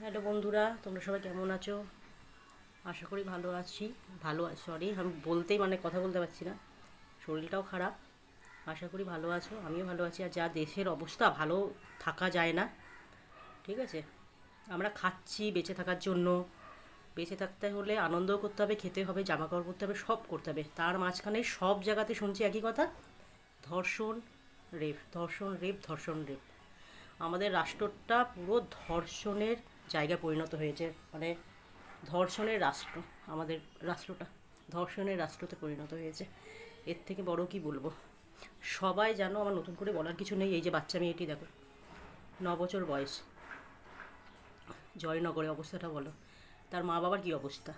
Hello বন্ধুরা, তোমরা সবাই কেমন আছো? আশা করি সরি, আমি বলতেই কথা বলতে পারছি না, শরীরটাও খারাপ। আশা করি ভালো আছো, আমিও ভালো আছি। আর যা দেশের অবস্থা, ভালো থাকা যায় না। ঠিক আছে, আমরা খাচ্ছি বেঁচে থাকার জন্য। বেঁচে থাকতে হলে আনন্দও করতে হবে, খেতে হবে, জামা কাপড় পরতে হবে, সব করতে হবে। তার মাঝখানে সব জায়গাতে শুনছি একই কথা: ধর্ষণ, রেপ, ধর্ষণ, রেপ, ধর্ষণ, রেপ। আমাদের রাষ্ট্রটা পুরো ধর্ষণের জায়গায় পরিণত হয়েছে। মানে ধর্ষণের রাষ্ট্র, আমাদের রাষ্ট্রটা ধর্ষণের রাষ্ট্রতে পরিণত হয়েছে। এর থেকে বড় কি বলবো? সবাই জানো, আমার নতুন করে বলার কিছু নেই। এই যে বাচ্চা মেয়েটি দেখো, 9 বছর বয়স, জয়নগরে, অবস্থাটা বলো। তার মা বাবার কি অবস্থা?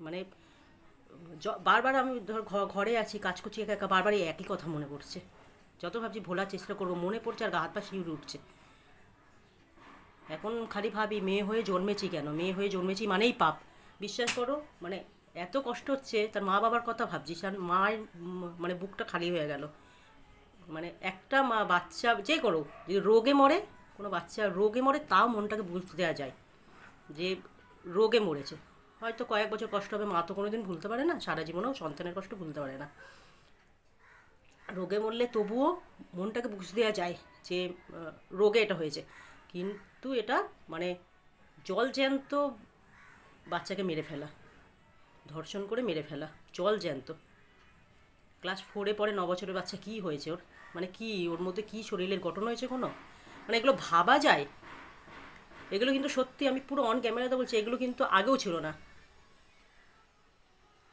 মানে বারবার আমি ধর ঘরে আছি, কাজ করছি একা একা, বারবার এই একই কথা মনে পড়ছে। যত ভাবছি ভোলার চেষ্টা করবো, মনে পড়ছে আর গা হাত পা শিউরে উঠছে। এখন খালি ভাবি, মেয়ে হয়ে জন্মেছি কেন, মেয়ে হয়ে জন্মেছি মানেই পাপ। বিশ্বাস করো, মানে এত কষ্ট হচ্ছে, তার মা বাবার কথা ভাবছিস আর মায়ের মানে বুকটা খালি হয়ে গেল। মানে একটা মা বাচ্চা যে করো, যদি রোগে মরে, কোনো বাচ্চা রোগে মরে, তাও মনটাকে বুঝতে দেওয়া যায় যে রোগে মরেছে। হয়তো কয়েক বছর কষ্ট হবে, মা তো কোনোদিন ভুলতে পারে না, সারা জীবনেও সন্তানের কষ্ট ভুলতে পারে না। রোগে মরলে তবুও মনটাকে বুঝতে দেওয়া যায় যে রোগে এটা হয়েছে। কিন্তু এটা মানে জল জ্যান্ত বাচ্চাকে মেরে ফেলা, ধর্ষণ করে মেরে ফেলা, জল জ্যান্ত। ক্লাস 4-এ পড়ে, 9 বছরের বাচ্চা, কী হয়েছে ওর? মানে কি ওর মধ্যে কি শরীরের গঠন হয়েছে কোনো? মানে এগুলো ভাবা যায়? এগুলো কিন্তু সত্যি, আমি পুরো অন ক্যামেরাতে বলছি, এগুলো কিন্তু আগেও ছিল না।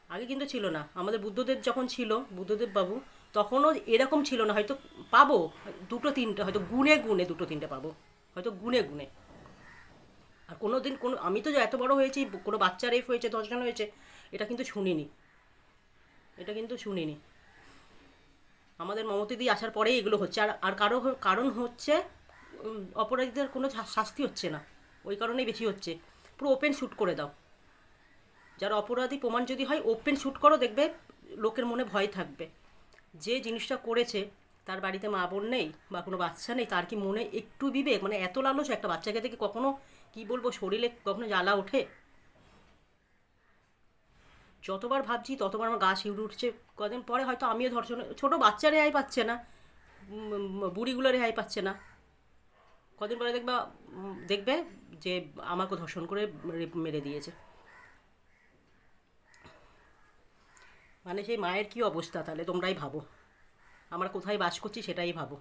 আগে কিন্তু ছিল না। আমাদের বুদ্ধদেব যখন ছিল, বুদ্ধদেব বাবু, তখনও এরকম ছিল না। হয়তো পাবো দুটো তিনটে, হয়তো গুনে গুনে দুটো তিনটে পাবো, হয়তো গুনে গুনে। আর কোনো দিন কোনো, আমি তো যে এত বড় হয়েছি, কোনো বাচ্চা রেপ হয়েছে, ধর্ষণ হয়েছে, এটা কিন্তু শুনিনি, এটা কিন্তু শুনিনি। আমাদের মমতাদি আসার পরেই এগুলো হচ্ছে। আর আর কারো কারণ হচ্ছে অপরাধীদের কোনো শাস্তি হচ্ছে না, ওই কারণেই বেশি হচ্ছে। পুরো ওপেন শ্যুট করে দাও, যারা অপরাধী প্রমাণ যদি হয়, ওপেন শ্যুট করো, দেখবে লোকের মনে ভয় থাকবে। যে জিনিসটা করেছে, তার বাড়িতে মা বোন নেই বা কোনো বাচ্চা নেই, তার কি মনে একটু বিবেক, মানে এত লালস একটা বাচ্চাকে দেখে কখনো, কি বলবো, শরীরে কখনো জ্বালা ওঠে? যতবার ভাবছি ততবার আমার গা শিউরে উঠছে। কদিন পরে হয়তো আমিও ধর্ষণ, ছোটো বাচ্চা রেহাই পাচ্ছে না, বুড়িগুলো রেহাই পাচ্ছে না। কদিন পরে দেখবে যে আমাকে ধর্ষণ করে মেরে দিয়েছে। মানে সেই মায়ের কি অবস্থা, তাহলে তোমরাই ভাবো। আমরা কোথায় বাস করছি সেটাই ভাবো।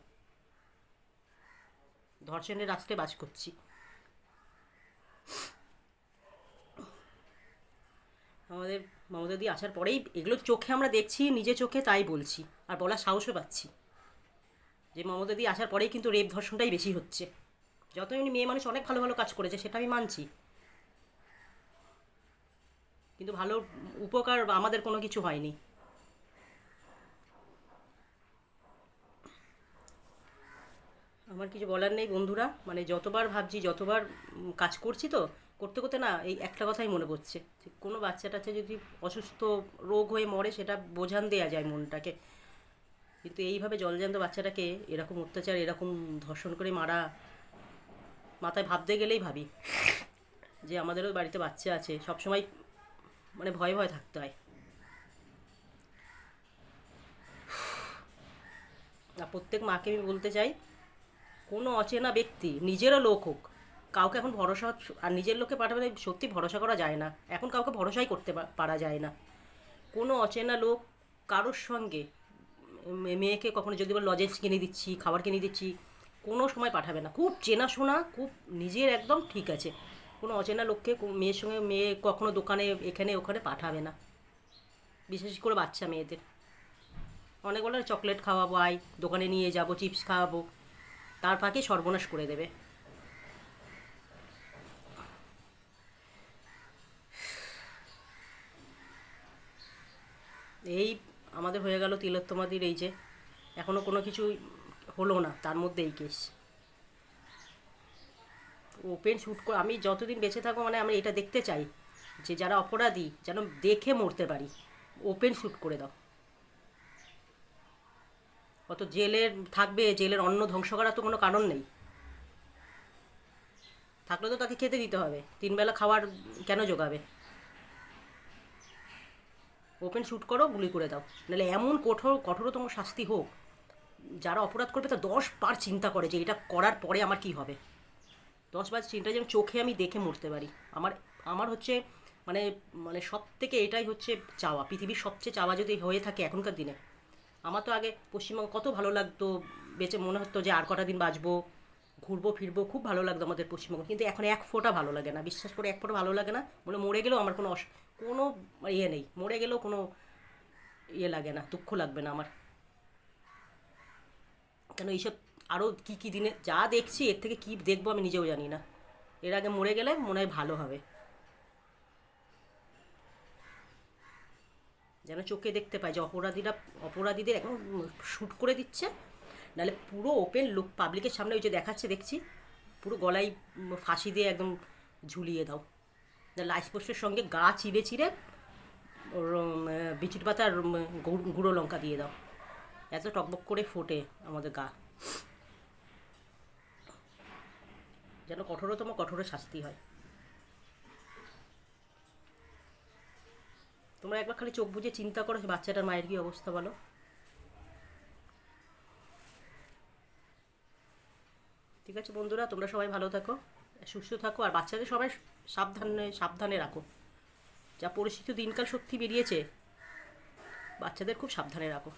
ধর্ষণের রাস্তায় বাস করছি। আমাদের মমতাদি আসার পরেই এগুলো চোখে আমরা দেখছি, নিজে চোখে, তাই বলছি। আর বলার সাহসও পাচ্ছি যে মমতাদি আসার পরেই কিন্তু রেপ ধর্ষণটাই বেশি হচ্ছে। যত এমনি মেয়ে মানুষ অনেক ভালো ভালো কাজ করেছে, সেটা আমি মানছি, কিন্তু ভালো উপকার আমাদের কোনো কিছু হয়নি। আমার কিছু বলার নেই বন্ধুরা। মানে যতবার ভাবছি, যতবার কাজ করছি, তো করতে করতে না এই একটা কথাই মনে পড়ছে যে কোনো বাচ্চা টাচ্চা যদি অসুস্থ, রোগ হয়ে মরে, সেটা বোঝান দেয়া যায় মনটাকে। কিন্তু এইভাবে জলজ্যান্ত বাচ্চাটাকে এরকম অত্যাচার, এরকম ধর্ষণ করে মারা, মাথায় ভাবতে গেলেই ভাবি যে আমাদেরও বাড়িতে বাচ্চা আছে, সবসময় মানে ভয়ে ভয়ে থাকতে হয়। আর প্রত্যেক মাকে আমি বলতে চাই, কোনো অচেনা ব্যক্তি, নিজেরও লোক হোক, কাউকে এখন ভরসা, আর নিজের লোককে পাঠাবে সত্যি ভরসা করা যায় না। এখন কাউকে ভরসাই করতে পারা যায় না। কোনো অচেনা লোক কারোর সঙ্গে, মেয়েকে কখনো যদি বল লজেন্স কিনে দিচ্ছি, খাবার কিনে দিচ্ছি, কোনো সময় পাঠাবে না। খুব চেনাশোনা, খুব নিজের, একদম ঠিক আছে, কোনো অচেনা লোককে মেয়ের সঙ্গে, মেয়ে কখনো দোকানে এখানে ওখানে পাঠাবে না, বিশেষ করে বাচ্চা মেয়েদের। অনেক বলে চকলেট খাওয়াবো, আই দোকানে নিয়ে যাব, চিপস খাওয়াবো, তার ফাঁকে সর্বনাশ করে দেবে। এই আমাদের হয়ে গেল তিলোত্তমাদির, এই যে এখনও কোনো কিছু হলো না, তার মধ্যে এই কেস। ওপেন শ্যুট করে, আমি যতদিন বেঁচে থাকবো, মানে আমি এটা দেখতে চাই যে যারা অপরাধী যেন দেখে মরতে পারি। ওপেন শ্যুট করে দাও। অত জেলের থাকবে, জেলের অন্ন ধ্বংস করার তো কোনো কারণ নেই। থাকলে তো তাকে খেতে দিতে হবে, 3 বেলা খাওয়ার কেন জোগাবে? ওপেন শ্যুট করো, গুলি করে দাও, নাহলে এমন কঠোরতম শাস্তি হোক, যারা অপরাধ করবে তা 10 বার চিন্তা করে যে এটা করার পরে আমার কি হবে। 10 বার চিন্তা যেন চোখে আমি দেখে মরতে পারি। আমার আমার হচ্ছে মানে মানে সব থেকে এটাই হচ্ছে চাওয়া, পৃথিবীর সবচেয়ে চাওয়া যদি হয়ে থাকে এখনকার দিনে। আমার তো আগে পশ্চিমবঙ্গ কত ভালো লাগতো, বেঁচে মনে হতো যে আর কটা দিন বাঁচবো, ঘুরবো ফিরবো, খুব ভালো লাগতো আমাদের পশ্চিমবঙ্গ। কিন্তু এখন এক ফোঁটা ভালো লাগে না, বিশ্বাস করে এক ফোঁটা ভালো লাগে না। মরে গেলেও আমার কোনো ইয়ে নেই, মরে গেলেও কোনো ইয়ে লাগে না, দুঃখ লাগবে না আমার। কেন এইসব আরও কী কী দিনে যা দেখছি, এর থেকে কী দেখবো আমি নিজেও জানি না। এর আগে মরে গেলে মনে হয় ভালো হবে, যেন চোখে দেখতে পায় যে অপরাধীদের এখন শ্যুট করে দিচ্ছে, নাহলে পুরো ওপেন লোক পাবলিকের সামনে ওই যে দেখাচ্ছে দেখছি, পুরো গলায় ফাঁসি দিয়ে একদম ঝুলিয়ে দাও, লাইফ পোস্টের সঙ্গে গা চিড়ে চিড়ে ওর বিচিট পাতা আর গুঁড়ো লঙ্কা দিয়ে দাও, এত টকবক করে ফোটে আমাদের গা, যেন কঠোরতম কঠোর শাস্তি হয়। তোমরা একবার খালি চোখ বুজে চিন্তা করো বাচ্চাটার মায়ের কী অবস্থা, বলো। ঠিক আছে বন্ধুরা, তোমরা সবাই ভালো থাকো, সুস্থ থাকো, আর বাচ্চাদের সবাই সাবধানে সাবধানে রাখো। যা পরিস্থিতি দিনকাল সত্যি বেরিয়েছে, বাচ্চাদের খুব সাবধানে রাখো।